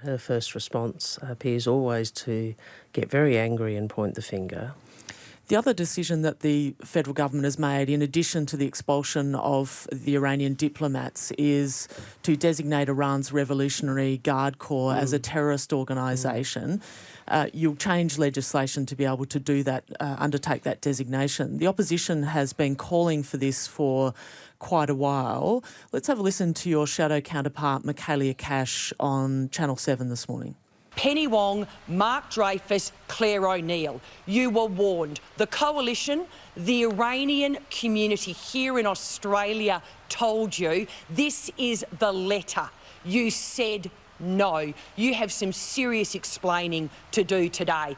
her first response appears always to get very angry and point the finger. The other decision that the federal government has made, in addition to the expulsion of the Iranian diplomats, is to designate Iran's Revolutionary Guard Corps as a terrorist organisation. You'll change legislation to be able to do that, undertake that designation. The opposition has been calling for this for quite a while. Let's have a listen to your shadow counterpart, Michaelia Cash, on Channel 7 this morning. Penny Wong, Mark Dreyfus, Claire O'Neill. You were warned. The coalition, the Iranian community here in Australia told you this is the letter. You said no. You have some serious explaining to do today.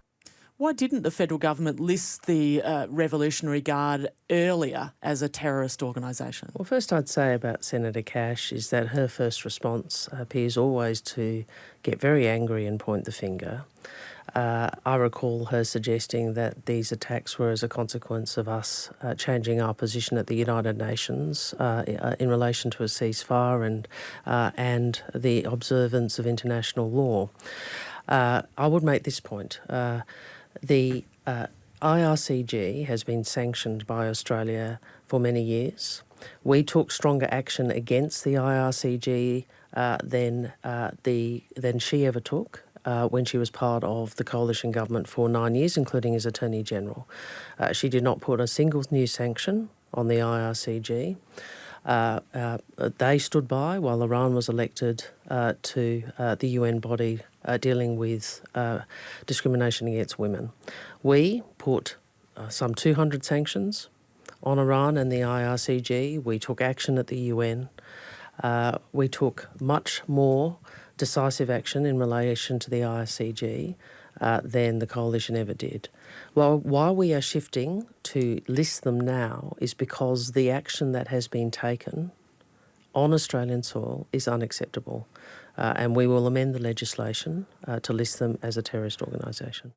Why didn't the federal government list the Revolutionary Guard earlier as a terrorist organisation? Well, first I'd say about Senator Cash is that her first response appears always to get very angry and point the finger. I recall her suggesting that these attacks were as a consequence of us changing our position at the United Nations in relation to a ceasefire and the observance of international law. I would make this point. The IRCG has been sanctioned by Australia for many years. We took stronger action against the IRCG than she ever took when she was part of the coalition government for 9 years, including as Attorney General. She did not put a single new sanction on the IRCG. They stood by while Iran was elected to the UN body dealing with discrimination against women. We put some 200 sanctions on Iran and the IRCG. We took action at the UN. We took much more decisive action in relation to the IRCG than the coalition ever did. Well, why we are shifting to list them now is because the action that has been taken on Australian soil is unacceptable, and we will amend the legislation to list them as a terrorist organisation.